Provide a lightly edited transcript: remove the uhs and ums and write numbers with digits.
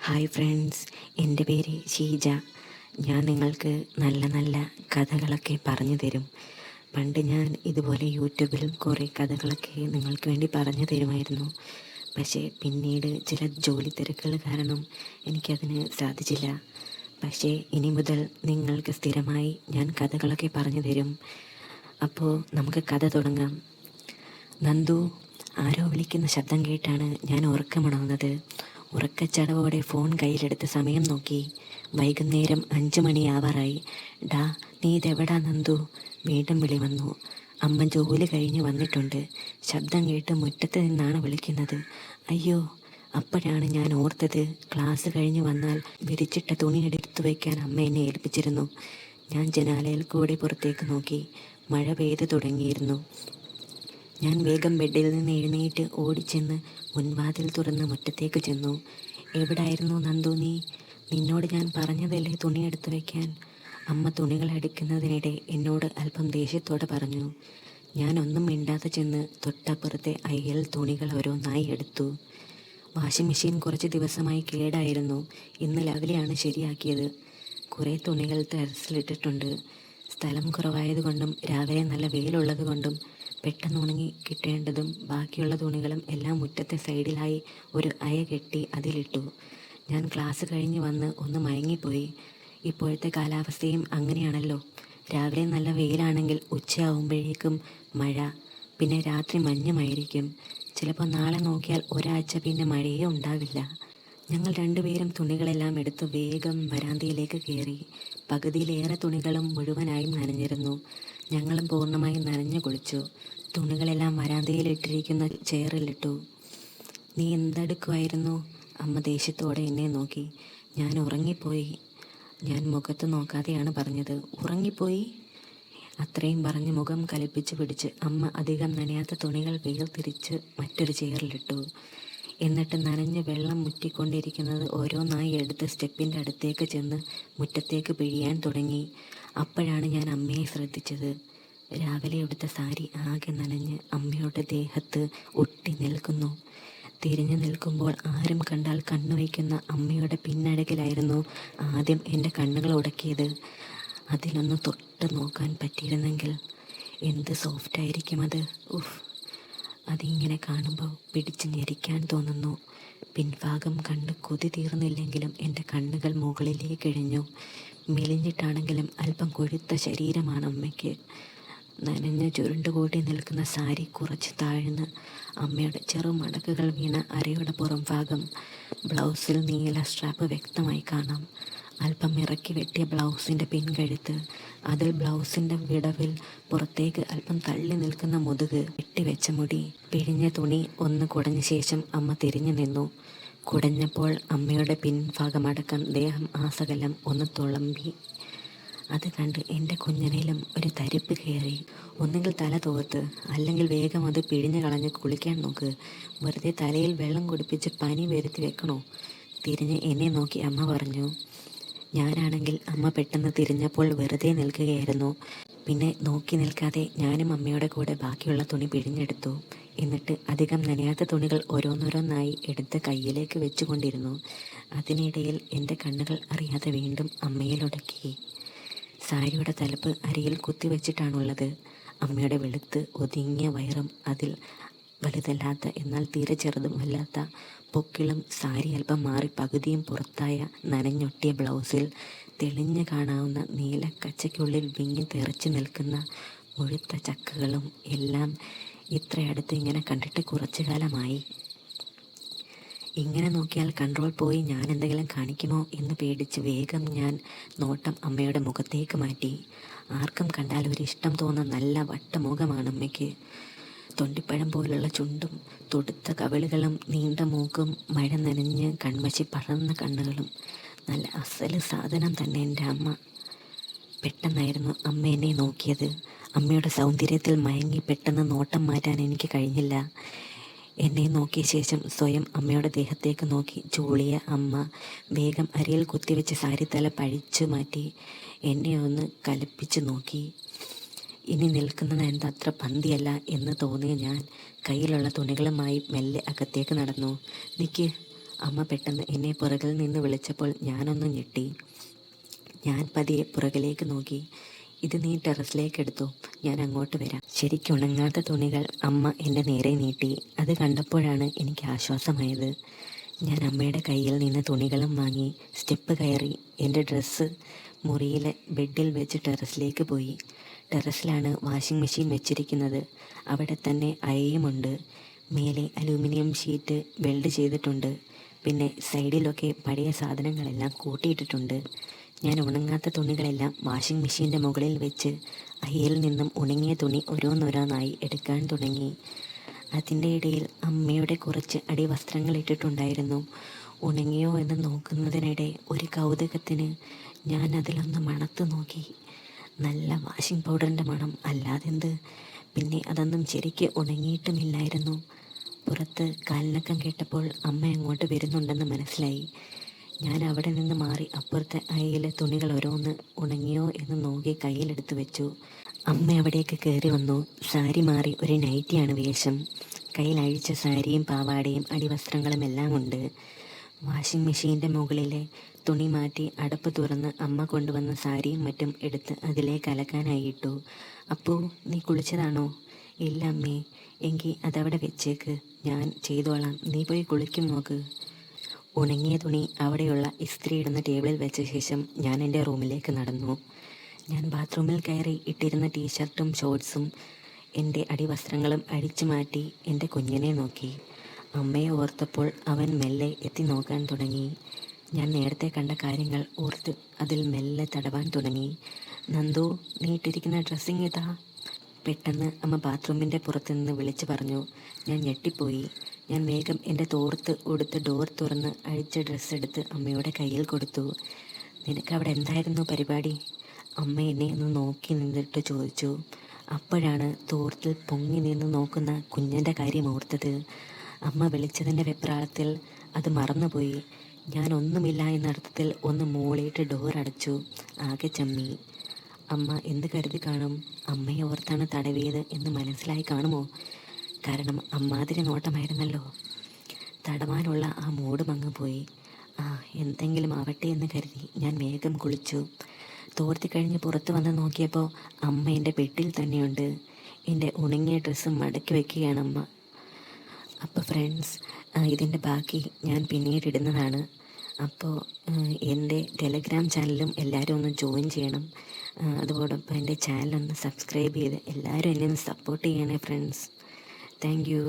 Hi friends, എൻ്റെ പേര് ഷീജ. ഞാൻ നിങ്ങൾക്ക് നല്ല നല്ല കഥകളൊക്കെ പറഞ്ഞു തരും. പണ്ട് ഞാൻ ഇതുപോലെ യൂട്യൂബിൽ കുറേ കഥകളൊക്കെ നിങ്ങൾക്ക് വേണ്ടി പറഞ്ഞു തരുമായിരുന്നു. പക്ഷേ പിന്നീട് ചില ജോലി തിരക്കുകൾ കാരണം എനിക്കതിന് സാധിച്ചില്ല. പക്ഷേ ഇനി മുതൽ നിങ്ങൾക്ക് സ്ഥിരമായി ഞാൻ കഥകളൊക്കെ പറഞ്ഞു തരും. അപ്പോൾ നമുക്ക് കഥ തുടങ്ങാം. നന്ദു, ആരോ വിളിക്കുന്ന ശബ്ദം കേട്ടാണ് ഞാൻ ഉറക്കമുണർന്നത്. ഉറക്കച്ചടവോടെ ഫോൺ കയ്യിലെടുത്ത് സമയം നോക്കി. വൈകുന്നേരം 5 മണിയാവാറായി. ഡാ, നീ ഇതെവിടാ നന്ദു? വീണ്ടും വിളി വന്നു. അമ്മ ജോലി കഴിഞ്ഞ് വന്നിട്ടുണ്ട്. ശബ്ദം കേട്ട് മുറ്റത്ത് നിന്നാണ് വിളിക്കുന്നത്. അയ്യോ! അപ്പോഴാണ് ഞാൻ ഓർത്തത്, ക്ലാസ് കഴിഞ്ഞ് വന്നാൽ വിരിച്ചിട്ട തുണി എടുത്തു വയ്ക്കാൻ അമ്മ എന്നെ ഏൽപ്പിച്ചിരുന്നു. ഞാൻ ജനാലയിൽ കൂടി പുറത്തേക്ക് നോക്കി. മഴ പെയ്തു തുടങ്ങിയിരുന്നു. ഞാൻ വേഗം ബെഡിൽ നിന്ന് എഴുന്നേറ്റ് ഓടിച്ചെന്ന് മുൻവാതിൽ തുറന്ന് മുറ്റത്തേക്ക് ചെന്നു. എവിടായിരുന്നു നന്ദു നീ? നിന്നോട് ഞാൻ പറഞ്ഞതല്ലേ തുണിയെടുത്ത് വയ്ക്കാൻ? അമ്മ തുണികൾ അടുക്കുന്നതിനിടെ എന്നോട് അല്പം ദേഷ്യത്തോടെ പറഞ്ഞു. ഞാൻ ഒന്നും മിണ്ടാതെ ചെന്ന് തൊട്ടപ്പുറത്തെ അയ്യൽ തുണികൾ ഓരോന്നായി എടുത്തു. വാഷിംഗ് മെഷീൻ കുറച്ച് ദിവസമായി കേടായിരുന്നു. ഇന്ന് രാവിലെയാണ് ശരിയാക്കിയത്. കുറേ തുണികൾ ടെറസിലിട്ടിട്ടുണ്ട്. സ്ഥലം കുറവായതുകൊണ്ടും രാവിലെ നല്ല വെയിലുള്ളത് കൊണ്ടും പെട്ടെന്ന് ഉണങ്ങി കിട്ടേണ്ടതും ബാക്കിയുള്ള തുണികളും എല്ലാം മുറ്റത്തെ സൈഡിലായി ഒരു അയ കെട്ടി അതിലിട്ടു. ഞാൻ ക്ലാസ് കഴിഞ്ഞ് വന്ന് ഒന്ന് മയങ്ങിപ്പോയി. ഇപ്പോഴത്തെ കാലാവസ്ഥയും അങ്ങനെയാണല്ലോ. രാവിലെ നല്ല വെയിലാണെങ്കിൽ ഉച്ചയാവുമ്പോഴേക്കും മഴ, പിന്നെ രാത്രി മഞ്ഞുമായിരിക്കും. ചിലപ്പോൾ നാളെ നോക്കിയാൽ ഒരാഴ്ച പിന്നെ മഴയേ ഉണ്ടാവില്ല. ഞങ്ങൾ രണ്ടുപേരും തുണികളെല്ലാം എടുത്ത് വേഗം വരാന്തയിലേക്ക് കയറി. പകുതിയിലേറെ തുണികളും മുഴുവനായും നനഞ്ഞിരുന്നു. ഞങ്ങളും പൂർണ്ണമായും നനഞ്ഞു കുളിച്ചു. തുണികളെല്ലാം വരാന്തയിലിട്ടിരിക്കുന്ന ചെയറിലിട്ടു. നീ എന്തെടുക്കുമായിരുന്നു? അമ്മ ദേഷ്യത്തോടെ എന്നെ നോക്കി. ഞാൻ ഉറങ്ങിപ്പോയി. ഞാൻ മുഖത്ത് നോക്കാതെയാണ് പറഞ്ഞത്. ഉറങ്ങിപ്പോയി? അത്രയും പറഞ്ഞ് മുഖം കലിപ്പിച്ച് പിടിച്ച് അമ്മ അധികം നനയാത്ത തുണികൾ വേർതിരിച്ച് മറ്റൊരു ചെയറിലിട്ടു. എന്നിട്ട് നനഞ്ഞ് വെള്ളം മുറ്റിക്കൊണ്ടിരിക്കുന്നത് ഓരോന്നായി എടുത്ത് സ്റ്റെപ്പിൻ്റെ അടുത്തേക്ക് ചെന്ന് മുറ്റത്തേക്ക് പിഴിയാൻ തുടങ്ങി. അപ്പോഴാണ് ഞാൻ അമ്മയെ ശ്രദ്ധിച്ചത്. രാവിലെ എടുത്ത സാരി ആകെ നനഞ്ഞ് അമ്മയുടെ ദേഹത്ത് ഒട്ടി നിൽക്കുന്നു. തിരിഞ്ഞു നിൽക്കുമ്പോൾ ആരും കണ്ടാൽ കണ്ണുവയ്ക്കുന്ന അമ്മയുടെ പിന്നഴകിലായിരുന്നു ആദ്യം എൻ്റെ കണ്ണുകൾ ഉടക്കിയത്. അതിലൊന്ന് തൊട്ട് നോക്കാൻ പറ്റിയിരുന്നെങ്കിൽ എന്ത് സോഫ്റ്റായിരിക്കും അത്. ഉഫ്! അതിങ്ങനെ കാണുമ്പോൾ പിടിച്ച് ഞെരിക്കാൻ തോന്നുന്നു. പിൻഭാഗം കണ്ട് കൊതി തീർന്നില്ലെങ്കിലും എൻ്റെ കണ്ണുകൾ മുകളിലേക്ക് ഇഴഞ്ഞു. മെലിഞ്ഞിട്ടാണെങ്കിലും അല്പം കൊഴുത്ത ശരീരമാണ് അമ്മയ്ക്ക്. നനഞ്ഞ് ചുരുണ്ടുകൂടി നിൽക്കുന്ന സാരി കുറച്ച് താഴ്ന്ന് അമ്മയുടെ ചെറുമടക്കുകൾ വീണ അരയുടെ പുറം ഭാഗം. ബ്ലൗസിൽ നീല സ്ട്രാപ്പ് വ്യക്തമായി കാണാം. അല്പം ഇറക്കി വെട്ടിയ ബ്ലൗസിൻ്റെ പിൻകഴുത്ത്, അതിൽ ബ്ലൗസിൻ്റെ വിടവിൽ പുറത്തേക്ക് അല്പം തള്ളി നിൽക്കുന്ന മുതുക്, വെട്ടിവെച്ച മുടി. പിഴിഞ്ഞ തുണി ഒന്ന് കുടഞ്ഞ ശേഷം അമ്മ തിരിഞ്ഞു നിന്നു. കുടഞ്ഞപ്പോൾ അമ്മയുടെ പിൻഭാഗമടക്കം ദേഹം ആസകലം ഒന്ന് തുളമ്പി. അത് കണ്ട് എൻ്റെ കുഞ്ഞനയിലും ഒരു തരിപ്പ് കയറി. ഒന്നുകിൽ തല തോർത്ത്, അല്ലെങ്കിൽ വേഗം അത് പിഴിഞ്ഞു കളഞ്ഞ് കുളിക്കാൻ നോക്ക്. വെറുതെ തലയിൽ വെള്ളം കുടിപ്പിച്ച് പനി വരുത്തി വെക്കണോ? തിരിഞ്ഞ് എന്നെ നോക്കി അമ്മ പറഞ്ഞു. ഞാനാണെങ്കിൽ അമ്മ പെട്ടെന്ന് തിരിഞ്ഞപ്പോൾ വെറുതെ നിൽക്കുകയായിരുന്നു. പിന്നെ നോക്കി നിൽക്കാതെ ഞാനും അമ്മയുടെ കൂടെ ബാക്കിയുള്ള തുണി പിഴിഞ്ഞെടുത്തു. എന്നിട്ട് അധികം നനയാത്ത തുണികൾ ഓരോന്നോരോന്നായി എടുത്ത് കയ്യിലേക്ക് വെച്ചുകൊണ്ടിരുന്നു. അതിനിടയിൽ എൻ്റെ കണ്ണുകൾ അറിയാതെ വീണ്ടും അമ്മയിലുടക്കി. സാരിയുടെ തലപ്പ് അരിയിൽ കുത്തിവെച്ചിട്ടാണുള്ളത്. അമ്മയുടെ വെളുത്ത് ഒതുങ്ങിയ വയറും അതിൽ വലുതല്ലാത്ത എന്നാൽ തീരെ ചെറുതുമല്ലാത്ത പൊക്കിളും, സാരി അല്പം മാറി പകുതിയും പുറത്തായ നനഞ്ഞൊട്ടിയ ബ്ലൗസിൽ തെളിഞ്ഞു കാണാവുന്ന നീല കച്ചയ്ക്കുള്ളിൽ വിങ്ങി തെറിച്ചു നിൽക്കുന്ന മുഴുത്ത ചക്കകളും എല്ലാം ഇത്രയടുത്ത് ഇങ്ങനെ കണ്ടിട്ട് കുറച്ചു കാലമായി. ഇങ്ങനെ നോക്കിയാൽ കൺട്രോൾ പോയി ഞാൻ എന്തെങ്കിലും കാണിക്കുമോ എന്ന് പേടിച്ച് വേഗം ഞാൻ നോട്ടം അമ്മയുടെ മുഖത്തേക്ക് മാറ്റി. ആർക്കും കണ്ടാൽ ഒരിഷ്ടം തോന്നുന്ന നല്ല വട്ടമുഖമാണ് അമ്മയ്ക്ക്. തൊണ്ടിപ്പഴം പോലുള്ള ചുണ്ടും തൊടുത്ത കവിളുകളും നീണ്ട മൂക്കും മഴ നനഞ്ഞ് കൺമശി പടർന്ന കണ്ണുകളും. നല്ല അസല് സാധനം തന്നെ എൻ്റെ അമ്മ. പെട്ടെന്നായിരുന്നു അമ്മ എന്നെ നോക്കിയത്. അമ്മയുടെ സൗന്ദര്യത്തിൽ മയങ്ങി പെട്ടെന്ന് നോട്ടം മാറ്റാൻ എനിക്ക് കഴിഞ്ഞില്ല. എന്നെ നോക്കിയ ശേഷം സ്വയം അമ്മയുടെ ദേഹത്തേക്ക് നോക്കി ചൂളിയ അമ്മ വേഗം അരയിൽ കുത്തിവെച്ച് സാരിത്തല പഴിച്ചു മാറ്റി എന്നെ ഒന്ന് കലിപ്പിച്ച് നോക്കി. ഇനി നിൽക്കുന്നത് എന്തത്ര പന്തിയല്ല എന്ന് തോന്നിയ ഞാൻ കയ്യിലുള്ള തുണികളുമായി മെല്ലെ അകത്തേക്ക് നടന്നു. നിക്ക്, അമ്മ പെട്ടെന്ന് എന്നെ പുറകിൽ നിന്ന് വിളിച്ചപ്പോൾ ഞാനൊന്ന് ഞെട്ടി. ഞാൻ പതിയെ പുറകിലേക്ക് നോക്കി. ഇത് നീ ടെറസിലേക്ക് എടുത്തു, ഞാൻ അങ്ങോട്ട് വരാം. ശരിക്കുണങ്ങാത്ത തുണികൾ അമ്മ എൻ്റെ നേരെ നീട്ടി. അത് കണ്ടപ്പോഴാണ് എനിക്ക് ആശ്വാസമായത്. ഞാൻ അമ്മയുടെ കയ്യിൽ നിന്ന് തുണികളും വാങ്ങി സ്റ്റെപ്പ് കയറി എൻ്റെ ഡ്രസ്സ് മുറിയിലെ ബെഡിൽ വെച്ച് ടെറസിലേക്ക് പോയി. ടെറസിലാണ് വാഷിംഗ് മെഷീൻ വെച്ചിരിക്കുന്നത്. അവിടെ തന്നെ അയയുമുണ്ട്. മേലെ അലൂമിനിയം ഷീറ്റ് വെൽഡ് ചെയ്തിട്ടുണ്ട്. പിന്നെ സൈഡിലൊക്കെ പഴയ സാധനങ്ങളെല്ലാം കൂട്ടിയിട്ടിട്ടുണ്ട്. ഞാൻ ഉണങ്ങാത്ത തുണികളെല്ലാം വാഷിംഗ് മെഷീൻ്റെ മുകളിൽ വെച്ച് അയയിൽ നിന്നും ഉണങ്ങിയ തുണി ഓരോന്നോരോന്നായി എടുക്കാൻ തുടങ്ങി. അതിൻ്റെ ഇടയിൽ അമ്മയുടെ കുറച്ച് അടിവസ്ത്രങ്ങൾ ഇട്ടിട്ടുണ്ടായിരുന്നു. ഉണങ്ങിയോ എന്ന് നോക്കുന്നതിനിടെ ഒരു കൗതുകത്തിന് ഞാൻ അതിലൊന്ന് മണത്ത് നോക്കി. നല്ല വാഷിംഗ് പൗഡറിൻ്റെ മണം, അല്ലാതെന്ത്. പിന്നെ അതൊന്നും ശരിക്ക് ഉണങ്ങിയിട്ടുമില്ലായിരുന്നു. പുറത്ത് കാലിനക്കം കേട്ടപ്പോൾ അമ്മ അങ്ങോട്ട് വരുന്നുണ്ടെന്ന് മനസ്സിലായി. ഞാൻ അവിടെ നിന്ന് മാറി അപ്പുറത്തെ അയയിലെ തുണികൾ ഓരോന്ന് ഉണങ്ങിയോ എന്ന് നോക്കി കയ്യിലെടുത്ത് വെച്ചു. അമ്മ അവിടേക്ക് കയറി വന്നു. സാരി മാറി ഒരു നൈറ്റിയാണ് വേഷം. കയ്യിൽ അഴിച്ച സാരിയും പാവാടയും അടിവസ്ത്രങ്ങളും എല്ലാം ഉണ്ട്. വാഷിംഗ് മെഷീൻ്റെ മുകളിലെ തുണി മാറ്റി അടപ്പ് തുറന്ന് അമ്മ കൊണ്ടുവന്ന സാരിയും മറ്റും എടുത്ത് അതിലേക്ക് അലക്കാനായി ഇട്ടു. അപ്പൂ, നീ കുളിച്ചതാണോ? ഇല്ല അമ്മേ. എങ്കിൽ അതവിടെ വെച്ചേക്ക്, ഞാൻ ചെയ്തോളാം. നീ പോയി കുളിക്കും നോക്ക്. ഉണങ്ങിയ തുണി അവിടെയുള്ള ഇസ്ത്രി ഇടുന്ന ടേബിളിൽ വെച്ച ശേഷം ഞാൻ എൻ്റെ റൂമിലേക്ക് നടന്നു. ഞാൻ ബാത്റൂമിൽ കയറി ഇട്ടിരുന്ന ടീഷർട്ടും ഷോർട്ട്സും എൻ്റെ അടിവസ്ത്രങ്ങളും അഴിച്ചു മാറ്റി എൻ്റെ കുഞ്ഞിനെ നോക്കി. അമ്മയെ ഓർത്തപ്പോൾ അവൻ മെല്ലെ എത്തി നോക്കാൻ തുടങ്ങി. ഞാൻ നേരത്തെ കണ്ട കാര്യങ്ങൾ ഓർത്ത് അതിൽ മെല്ലെ തടവാൻ തുടങ്ങി. നന്ദു, നീ ഇട്ടിരിക്കുന്ന ഡ്രസ്സിങ് ഇതാ. പെട്ടെന്ന് അമ്മ ബാത്റൂമിൻ്റെ പുറത്തുനിന്ന് വിളിച്ചു പറഞ്ഞു. ഞാൻ ഞെട്ടിപ്പോയി. ഞാൻ വേഗം എൻ്റെ തോർത്ത് ഉടുത്ത് ഡോർ തുറന്ന് അഴിച്ച ഡ്രസ്സെടുത്ത് അമ്മയുടെ കയ്യിൽ കൊടുത്തു. നിനക്കവിടെ എന്തായിരുന്നു പരിപാടി? അമ്മ എന്നെ ഒന്ന് നോക്കി നിന്നിട്ട് ചോദിച്ചു. അപ്പോഴാണ് തോർത്തിൽ പൊങ്ങി നിന്ന് നോക്കുന്ന കുഞ്ഞൻ്റെ കാര്യം ഓർത്തത്. അമ്മ വിളിച്ചതിൻ്റെ വെപ്രാളത്തിൽ അത് മറന്നുപോയി. ഞാൻ ഒന്നുമില്ല എന്നർത്ഥത്തിൽ ഒന്ന് മൂളിയിട്ട് ഡോർ അടച്ചു. ആകെ ചമ്മി. അമ്മ എന്ത് കരുതി കാണും? അമ്മയെ ഓർത്താണ് തടവിയത് എന്ന് മനസ്സിലായി കാണുമോ? കാരണം അമ്മാതിരി നോട്ടമായിരുന്നല്ലോ. തടവാനുള്ള ആ മൂഡ് മങ്ങുപോയി. എന്തെങ്കിലും ആവട്ടെ എന്ന് കരുതി ഞാൻ വേഗം കുളിച്ചു. തോർത്തി കഴിഞ്ഞ് പുറത്ത് വന്ന് നോക്കിയപ്പോൾ അമ്മ എൻ്റെ ബെഡിൽ തന്നെയുണ്ട്. എൻ്റെ ഉണങ്ങിയ ഡ്രസ്സ് മടക്കി വയ്ക്കുകയാണ് അമ്മ. അപ്പോൾ ഫ്രണ്ട്സ്, ഇതിൻ്റെ ബാക്കി ഞാൻ പിന്നീട് ഇടുന്നതാണ്. അപ്പോൾ എൻ്റെ ടെലഗ്രാം ചാനലും എല്ലാവരും ഒന്ന് ജോയിൻ ചെയ്യണം. അതോടൊപ്പം എൻ്റെ ചാനലൊന്ന് സബ്സ്ക്രൈബ് ചെയ്ത് എല്ലാവരും എന്നെ ഒന്ന് സപ്പോർട്ട് ചെയ്യണേ ഫ്രണ്ട്സ്. Thank you.